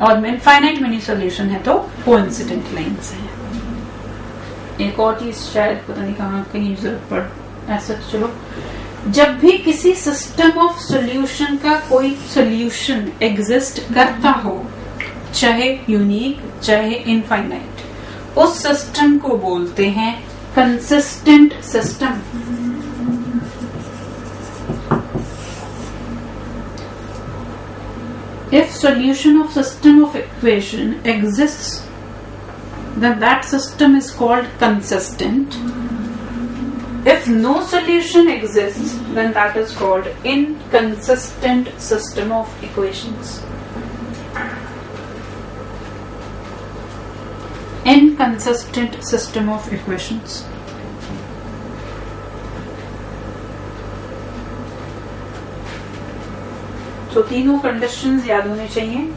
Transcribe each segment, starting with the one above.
और finite mini solution है तो कोइंसिडेंट लाइंस है। एक और चीज शायद पता नहीं कहाँ कहीं जरूरत पड़ ऐसा, चलो जब भी किसी सिस्टम ऑफ सॉल्यूशन का कोई सॉल्यूशन एग्जिस्ट करता हो, चाहे यूनिक चाहे इनफाइनाइट, उस सिस्टम को बोलते हैं consistent system. If solution of system of equation exists, then that system is called consistent. If no solution exists, then that is called inconsistent system of equations. Inconsistent system of equations. तो तीनों conditions याद होने चाहिए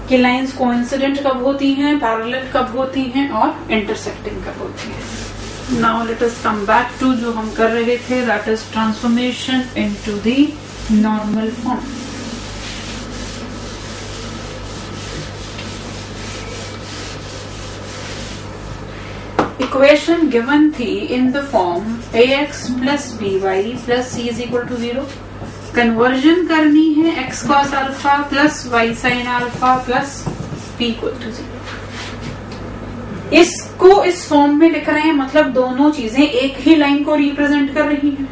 कि lines coincident कब होती हैं, parallel कब होती हैं और इंटरसेक्टिंग कब होती हैं। Now let us come back to जो हम कर रहे थे, that is transformation into the normal form. Equation given थी in the form ax plus by plus c is equal to 0। Conversion करनी है x cos alpha plus y sin alpha plus p equal to 0। इसको इस form में लिख रहे हैं, मतलब दोनों चीजें एक ही लाइन को रिप्रेजेंट कर रही हैं,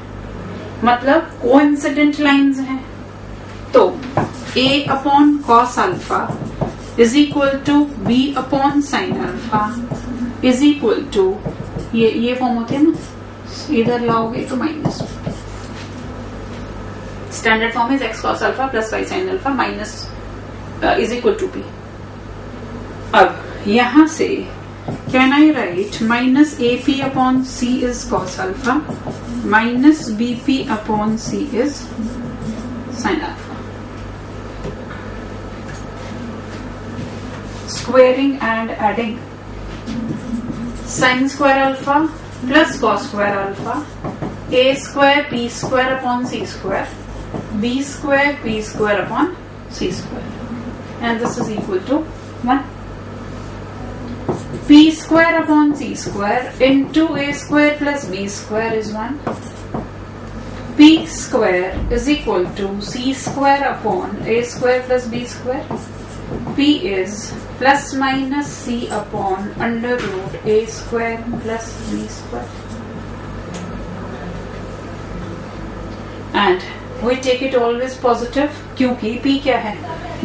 मतलब कोइंसिडेंट लाइंस हैं। तो a upon cos alpha is equal to b upon sin alpha is equal to, ये फॉर्म होते हैं ना, इधर लाओगे तो minus, standard form is x cos alpha plus y sin alpha minus is equal to p। अब यहां से can I write minus AP upon c is cos alpha minus BP upon c is sin alpha. Squaring and adding, sin square alpha plus cos square alpha a square p square upon c square b square p square upon c square, and this is equal to 1. p square upon c square into a square plus b square is 1. p square is equal to c square upon a square plus b square. p is plus minus c upon under root a square plus b square, and we take it always positive क्योंकि p क्या है,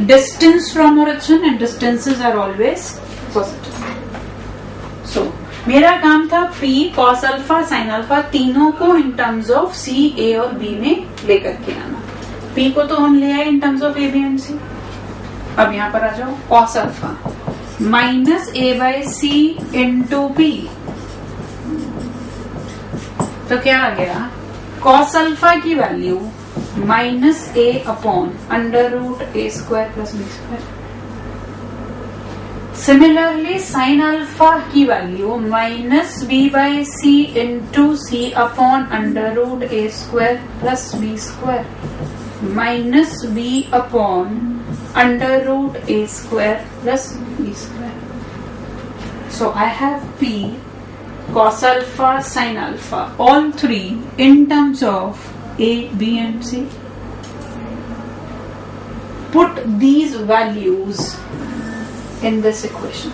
distance from origin and distances are always positive. So मेरा काम था p cos alpha sin alpha तीनों को in terms of c, a और b में लेकर के आना। p को तो हम ले आए in terms of a, b and c। अब यहाँ पर आ जाओ, cos alpha minus a by c into p, तो क्या आ गया, cos अल्फा की value minus a upon under root a square plus b square. Similarly sine alpha की value minus b by c into c upon under root a square plus b square minus b upon under root a square plus b square. So I have p cos alpha sin alpha, all three in terms of a, b and c. Put these values in this equation.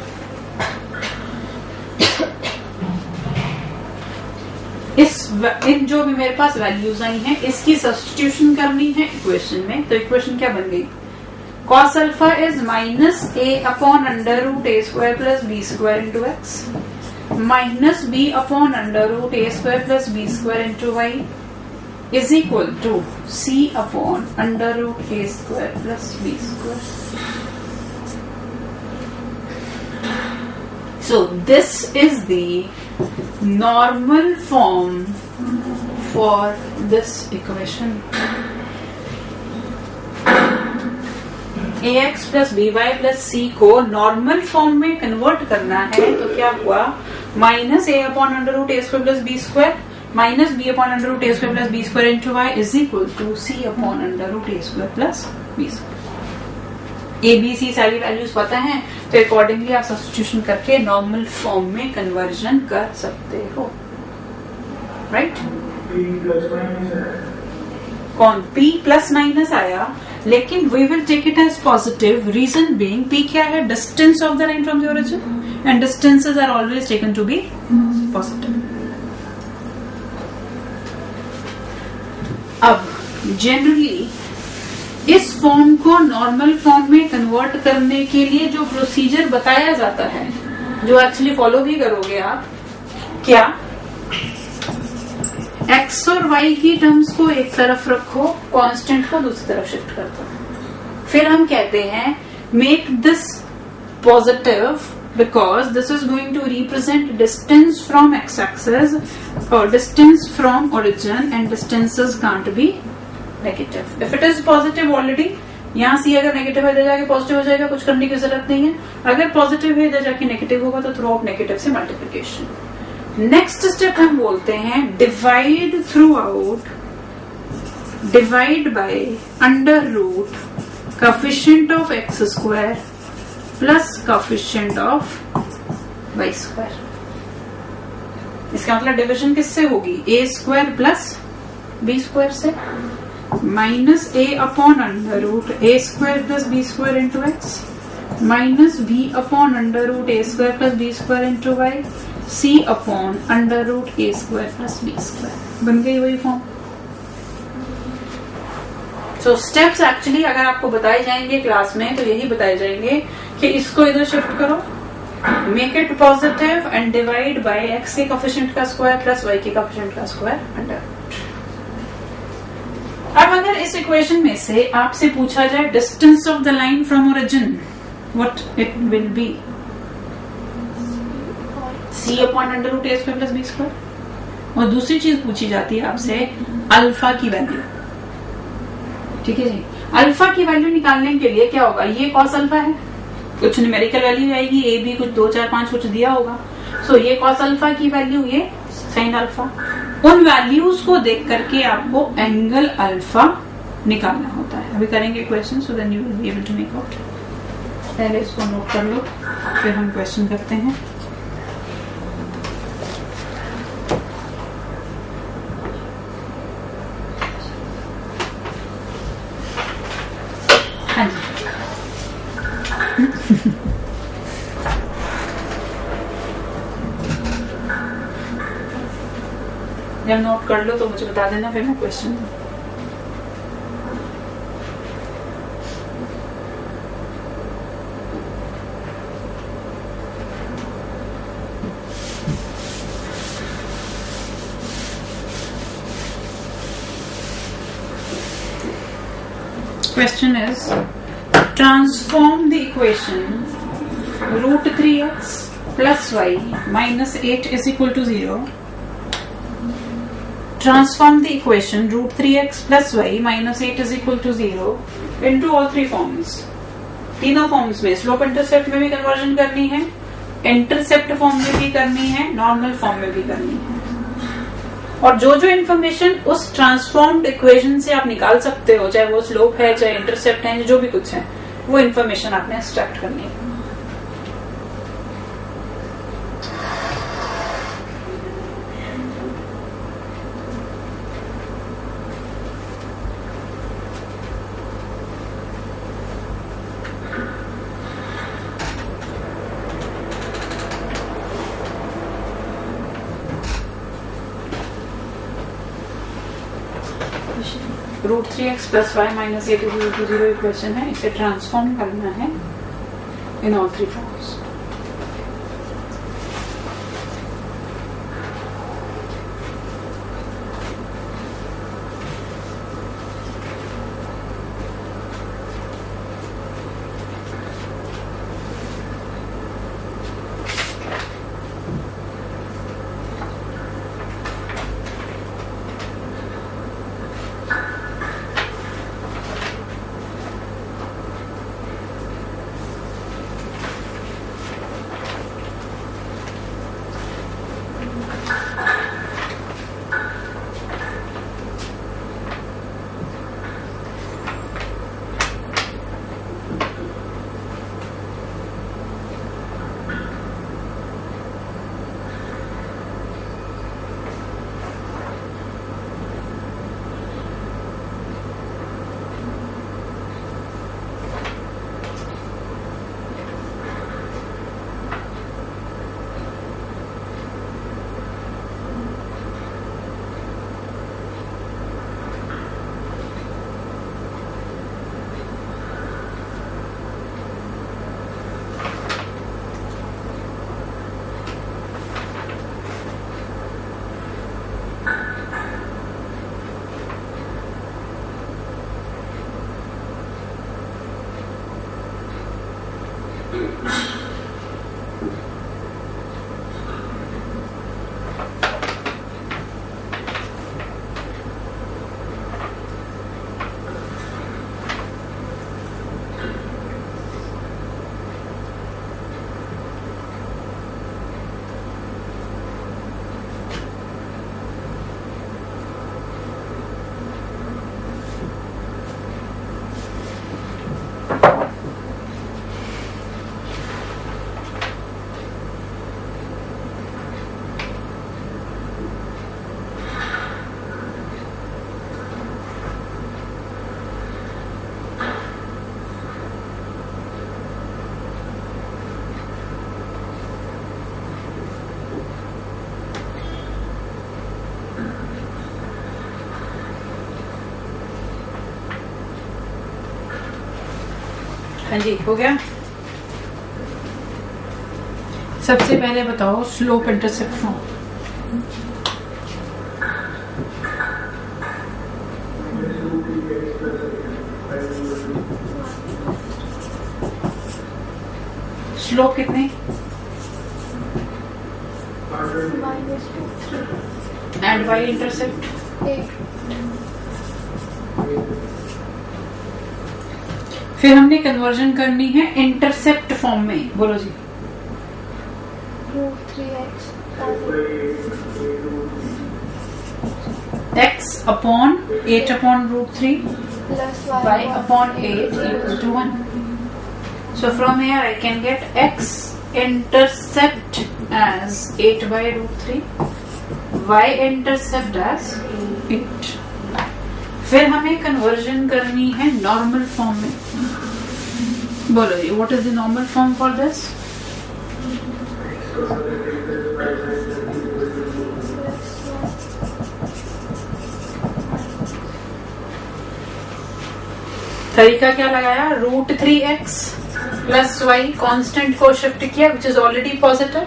इन जो भी मेरे पास values आई हैं इसकी substitution करनी है equation में, तो equation क्या बन गई, cos alpha is minus a upon under root a square plus b square into x minus b upon under root a square plus b square into y is equal to c upon under root a square plus b square. So this is the normal form for this equation. ax plus by plus c को normal form में convert करना है, तो क्या हुआ, minus a upon under root a square plus b square minus b upon under root a square plus b square into y is equal to c upon under root a square plus b square. A b c सारी values पता है, तो accordingly आप substitution करके normal form में conversion कर सकते हो, राइट? कौन P प्लस माइनस आया, लेकिन we will take it as positive. Reason being P क्या है? Distance of the line from the origin, and distances are always taken to be positive. अब जनरली इस फॉर्म को नॉर्मल फॉर्म में convert करने के लिए जो प्रोसीजर बताया जाता है, जो एक्चुअली फॉलो भी करोगे आप, क्या? x और y की टर्म्स को एक तरफ रखो, कांस्टेंट को दूसरी तरफ शिफ्ट कर दो. फिर हम कहते हैं make this positive because this is going to represent distance from x axis और distance from origin, and distances can't be negative. If it is positive already, यहाँ सी अगर नेगेटिव है इधर जाके पॉजिटिव हो जाएगा, कुछ करने की जरूरत नहीं है. अगर पॉजिटिव है इधर जाके नेगेटिव होगा, तो थ्रू आउट नेगेटिव से मल्टीप्लीकेशन. नेक्स्ट स्टेप हम बोलते हैं divide throughout, divide by under root coefficient of x square plus coefficient of y square. इसका मतलब डिविजन किससे होगी? A square plus b square से, minus a upon under root a square plus b square into x, minus b upon under root a square plus b square into y, c upon under root a square plus b square. बन गई वही form. सो steps actually अगर आपको बताए जाएंगे class में, तो यही बताए जाएंगे कि इसको इधर शिफ्ट करो, make it positive and divide by x के कोएफिशिएंट का स्क्वायर प्लस वाई के कोएफिशिएंट का स्क्वायर अंडर रूट. अब अगर इस इक्वेशन में से आपसे पूछा जाए distance of the line from origin, what it will be? C upon under root a square plus b square. और दूसरी चीज पूछी जाती है आपसे अल्फा की वैल्यू. ठीक है जी. अल्फा की वैल्यू निकालने के लिए क्या होगा? ये कॉस अल्फा है, कुछ न्यूमेरिकल वैल्यू आएगी, ए बी कुछ 2 4 5 कुछ दिया होगा. सो ये कॉस अल्फा की वैल्यू, ये साइन अल्फा. उन वैल्यूज को देख करके आपको एंगल अल्फा निकालना होता है. अभी करेंगे question, so then you will be able to make out. पहले इसको नोट कर लो, फिर हम क्वेश्चन करते हैं. हाँ जी. जब नोट कर लो तो मुझे बता देना, फिर मैं question. Question is, transform the equation root 3x plus y minus 8 is equal to 0. Transform the equation root 3x plus y minus 8 is equal to 0 into all three forms. तीनों फॉर्म्स में, slope intercept में भी conversion करनी है, intercept form में भी करनी है, नॉर्मल फॉर्म में भी करनी है. और जो जो इन्फॉर्मेशन उस ट्रांसफॉर्म्ड इक्वेशन से आप निकाल सकते हो, चाहे वो स्लोप है, चाहे इंटरसेप्ट है, जो भी कुछ है, वो इन्फॉर्मेशन आपने एक्सट्रैक्ट करनी है. Root 3x plus y minus 8 is equal to 0 equation है, इसे ट्रांसफॉर्म करना है इन ऑल थ्री फॉर्म्स. हाँ जी, हो गया। सबसे पहले बताओ स्लोप इंटरसेप्ट फॉर्म। स्लोप कितने? And y intercept? फिर हमने कन्वर्जन करनी है इंटरसेप्ट फॉर्म में। बोलो जी। x upon 8 upon √3 plus y upon 8 equals to 1. So from here I can get x intercept as 8 by √3, y intercept as 8. फिर हमें कन्वर्जन करनी है नॉर्मल फॉर्म में। बोलो जी, what is the normal form for this? तरीका क्या लगाया? √3x प्लस वाई कांस्टेंट को शिफ्ट किया which is already positive.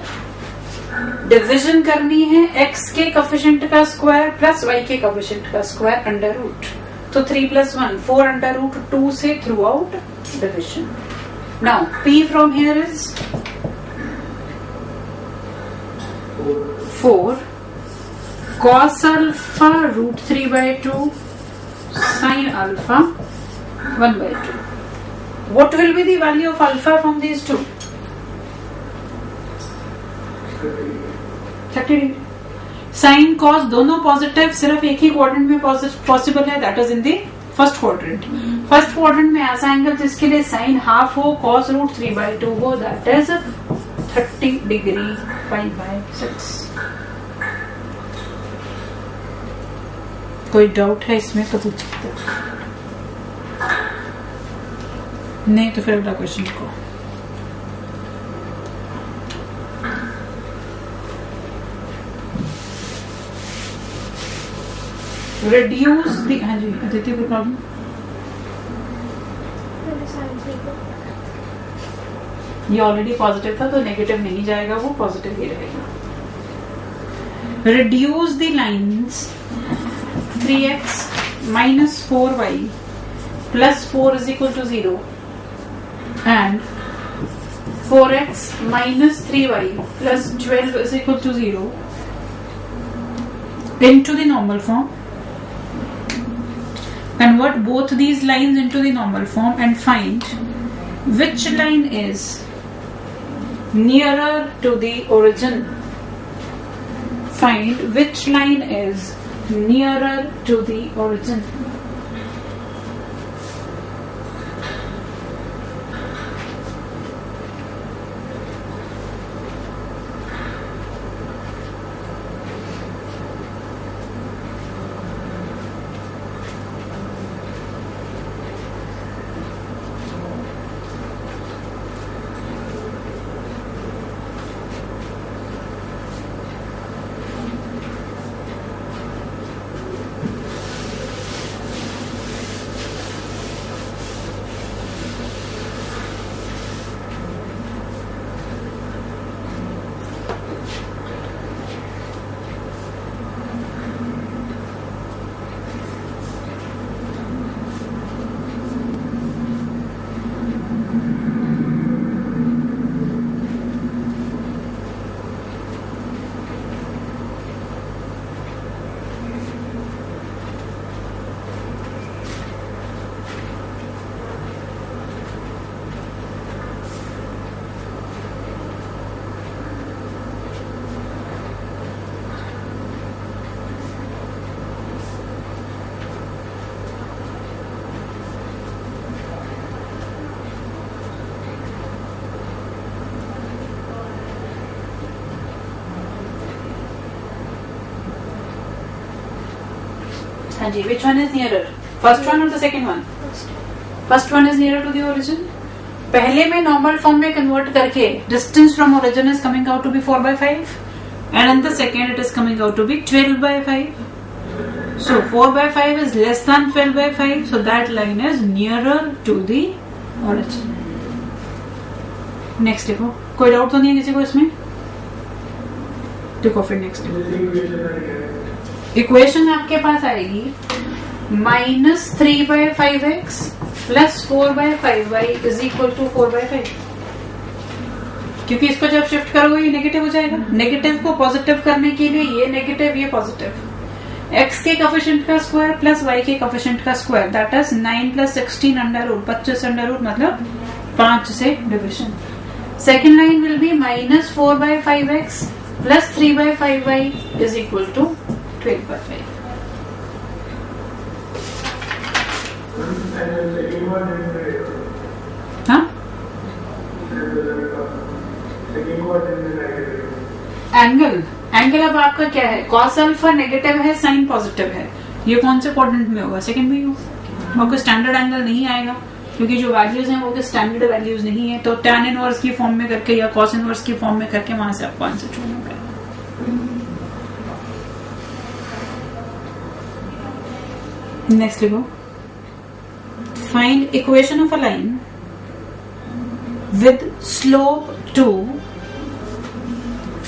Division करनी है x के कोफिशिएंट का स्क्वायर प्लस y के कोफिशिएंट का स्क्वायर अंडर रूट। तो 3 + 1 4 अंडर रूट 2 से throughout division. Now p from here is 4 cos alpha √3/2 sin alpha 1/2. What will be the value of alpha from these two? 30 degree. Sine cos दोनों positive, सिर्फ एक ही quadrant में possible है, that is in the first quadrant. First quadrant में ऐसा angle जिसके लिए sign half हो, cos √3/2 हो, दैट इज 30 डिग्री 5/6। कोई डाउट है इसमें तो पूछ सकते हो, नहीं तो फिर अगला क्वेश्चन को। रिड्यूस दी, हाँ जी अदिति कोई प्रॉब्लम? ये ऑलरेडी पॉजिटिव था तो नेगेटिव नहीं जाएगा, वो पॉजिटिव ही रहेगा। Reduce the lines 3x minus 4y plus 4 is equal to 0 and 4x minus 3y plus 12 is equal to 0 into the normal form. Convert both these lines into the normal form and find which line is nearer to the origin. Find which line is nearer to the origin. हाँ जी, which one is nearer? First one or the second one? First one is nearer to the origin. पहले में normal form में convert करके distance from origin is coming out to be 4/5 and in the second it is coming out to be 12/5. So 4/5 is less than 12/5, so that line is nearer to the origin. Next देखो, कोई doubt तो नहीं है किसी को इसमें? देखो फिर नेक्स्ट इक्वेशन आपके पास आएगी -3/5x plus 4/5y is equal to 4/5, क्योंकि इसको जब शिफ्ट करोगे ये नेगेटिव हो जाएगा। नेगेटिव को पॉजिटिव करने के लिए ये नेगेटिव ये पॉजिटिव, x के कोफिशिएंट का स्क्वायर प्लस y के कोफिशिएंट का square, that is 9 + 16 under root 25 under root, मतलब 5 से division. Second line will be -4/5x plus 3/5y is equal to 12/5। हाँ, एंगल अब आपका क्या है? कॉस अल्फा नेगेटिव है, साइन पॉजिटिव है, ये कौन से क्वाड्रेंट में होगा? सेकंड में होगा। आपको स्टैंडर्ड एंगल नहीं आएगा क्योंकि जो वैल्यूज हैं वो स्टैंडर्ड वैल्यूज नहीं है, तो tan इनवर्स की फॉर्म में करके या cos इनवर्स की फॉर्म में करके वहां से आपको आंसर चुनना पड़ेगा। नेक्स्ट लिखो, find equation of a line with slope 2,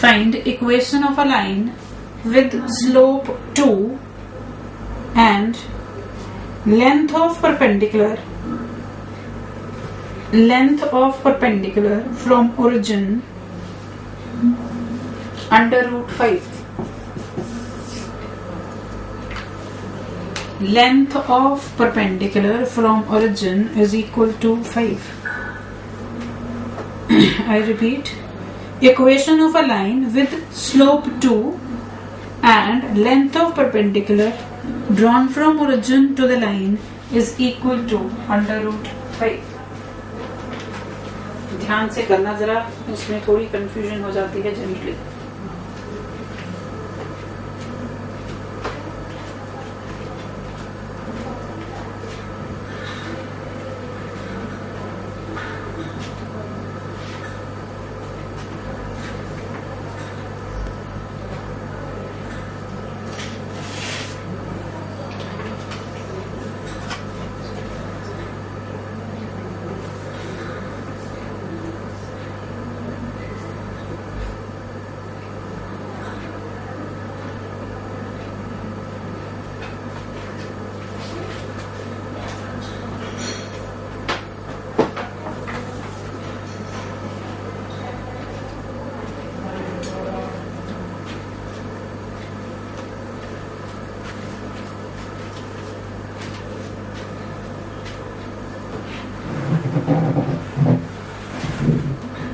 find equation of a line with slope 2 and length of perpendicular from origin under root 5. Length of perpendicular from origin is equal to 5. I repeat, equation of a line with slope 2 and length of perpendicular drawn from origin to the line is equal to under root 5. ध्यान से करना जरा, उसमें थोड़ी confusion हो जाती है generally.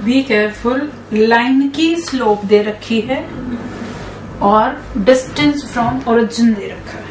Be careful, line की स्लोप दे रखी है और डिस्टेंस फ्रॉम ओरिजिन दे रखा है।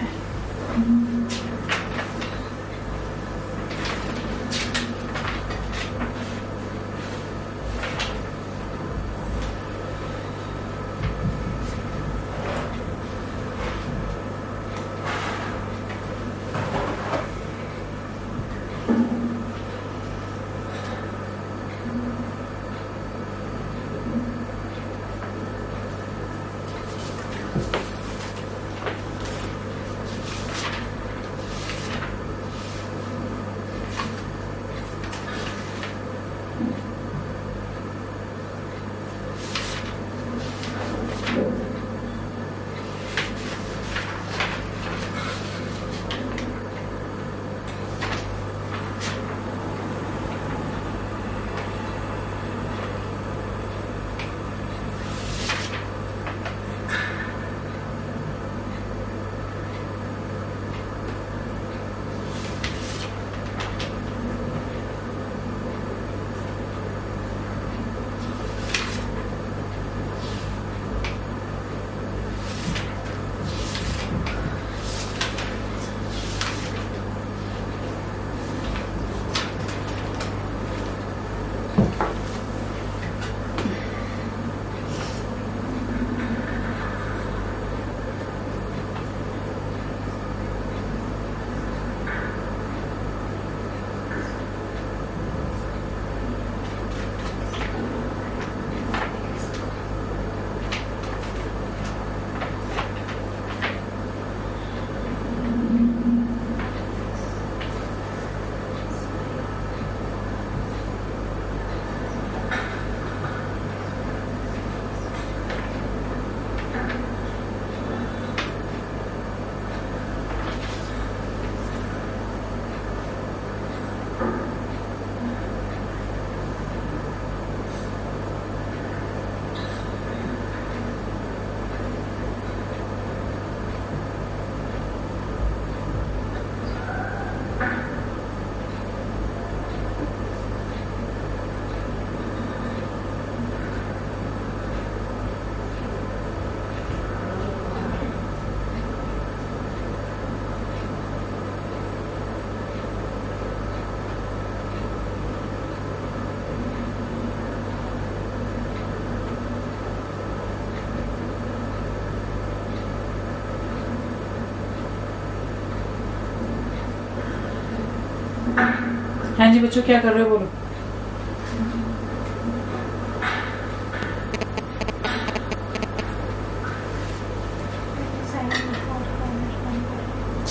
जी बच्चों, क्या कर रहे हो बोलो।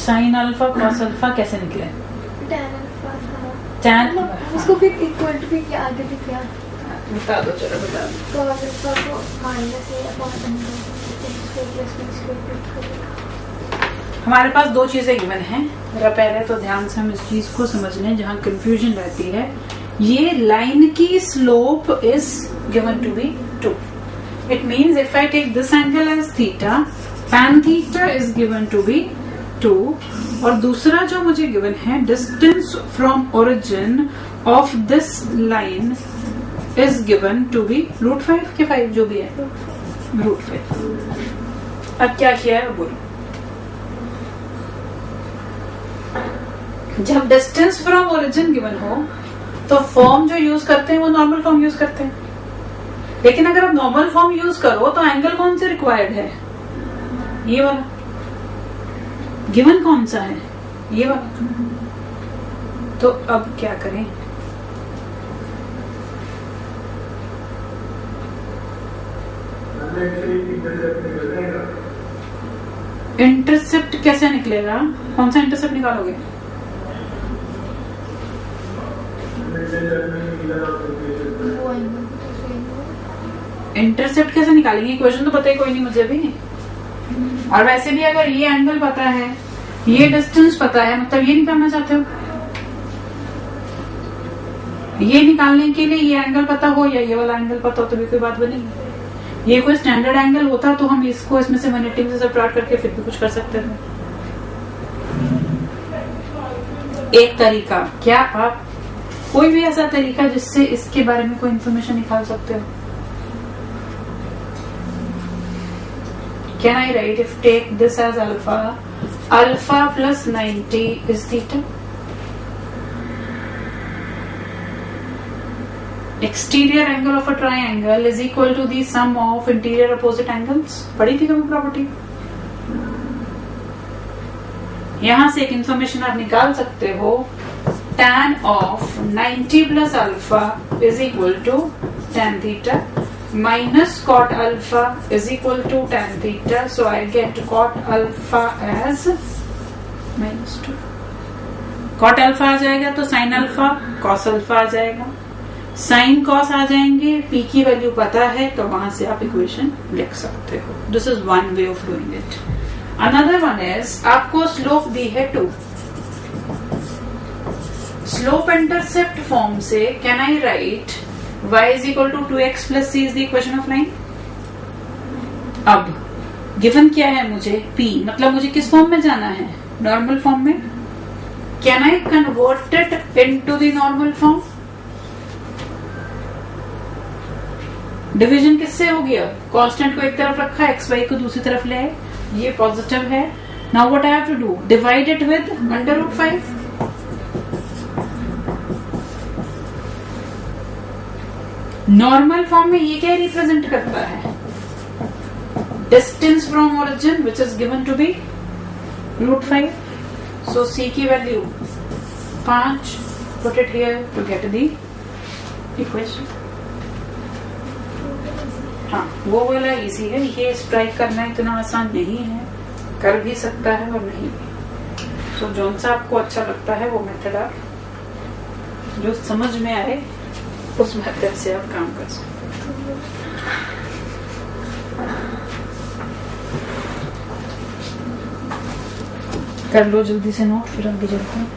साइन अल्फा कॉस अल्फा कैसे निकले? टैन उसको फिर इक्वल टू भी आगे भी क्या बता दो, चलो बता दो। कॉस अल्फा को minus a upon under plus b square. हमारे पास दो चीजें गिवन हैं। मेरा पहले तो ध्यान से हम इस चीज को समझ लें जहां कंफ्यूजन रहती है। ये लाइन की slope is given to be 2। It means if I take this angle as theta, tan theta is given to be 2। और दूसरा जो मुझे गिवन है, distance from origin of this line is given to be √5 के 5 जो भी है √5। अब क्या किया है बोलो। जब डिस्टेंस फ्रॉम ओरिजिन गिवन हो तो फॉर्म जो यूज करते हैं वो नॉर्मल फॉर्म यूज करते हैं। लेकिन अगर आप नॉर्मल फॉर्म यूज करो तो एंगल कौन से रिक्वायर्ड है? ये वाला। गिवन कौन सा है? ये वाला। तो अब क्या करें? इंटरसेप्ट कैसे निकलेगा? कौन सा इंटरसेप्ट निकालोगे? इंटरसेप्ट कैसे निकालेंगे? क्वेश्चन तो पता ही कोई नहीं मुझे भी। और वैसे भी अगर ये एंगल पता है, ये डिस्टेंस पता है, मतलब ये निकालना चाहते हो। ये निकालने के लिए ये एंगल पता हो या ये वाला एंगल पता हो तो भी कोई बात बनेगी। ये कोई स्टैंडर्ड एंगल होता तो हम इसको इसमें से 180 से सबट्रैक्ट करके फिर भी कुछ कर सकते थे। एक तरीका, क्या आप कोई भी ऐसा तरीका जिससे इसके बारे में कोई इंफॉर्मेशन निकाल सकते हो? Can I write if take this as alpha, alpha plus 90 is theta? Exterior angle of a triangle is equal to the sum of interior opposite angles. पढ़ी थी कभी प्रॉपर्टी? यहां से एक इंफॉर्मेशन आप निकाल सकते हो। tan of 90 plus alpha is equal to tan theta minus cot alpha is equal to tan theta. So I get cot alpha as -2. cot alpha आ जाएगा तो sin alpha cos alpha आ जाएगा, sin cos आ जाएंगे। p की value पता है तो वहां से आप इक्वेशन लिख सकते हो। This is one way of doing it. Another one is, आपको स्लोप दी है 2। स्लोप इंटरसेप्ट फॉर्म से can I right y is equal to 2x plus c is the equation of line। अब गिवन क्या है मुझे? p, मतलब मुझे किस फॉर्म में जाना है? नॉर्मल फॉर्म में। Can I convert it into the normal form? Division किससे हो गया? कांस्टेंट को एक तरफ रखा, एक्स वाई को दूसरी तरफ ले आए, ये पॉजिटिव है। Now what I have to do? Divide it with √5। Normal form में ये क्या रिप्रेजेंट करता है? Distance from origin which is given to be √5। So c की value 5। Put it here to get the equation. हाँ, वो वाला इजी है। ये स्ट्राइक करना इतना आसान नहीं है, कर भी सकता है और नहीं भी। तो जो सा आपको अच्छा लगता है वो मेथड आप जो समझ में आए उस मेथड से आप काम कर सकते हैं। कर लो जल्दी से नोट, फिर आगे चलते हैं।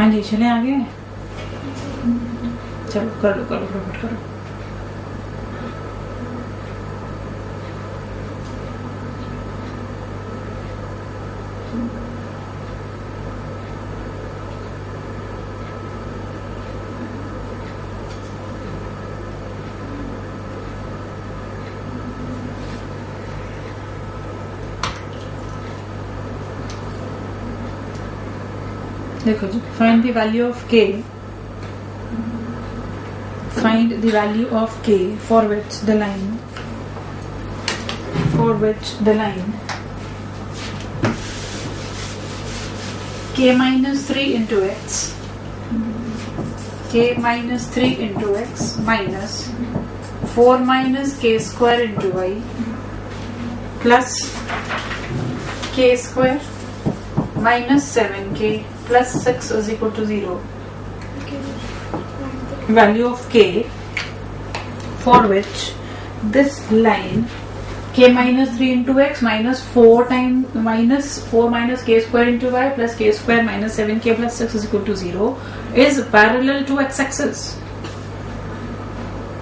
हाँ जी चले आगे, चलो कर लो फटाफट करो। देखो जी, find the value of k, find the value of k for which the line k minus 3 into x minus 4 minus k square into y plus k square minus 7k plus 6 is equal to 0. Value of k for which this line k minus 3 into x minus 4 minus k square into y plus k square minus 7k plus 6 is equal to 0 is parallel to x axis.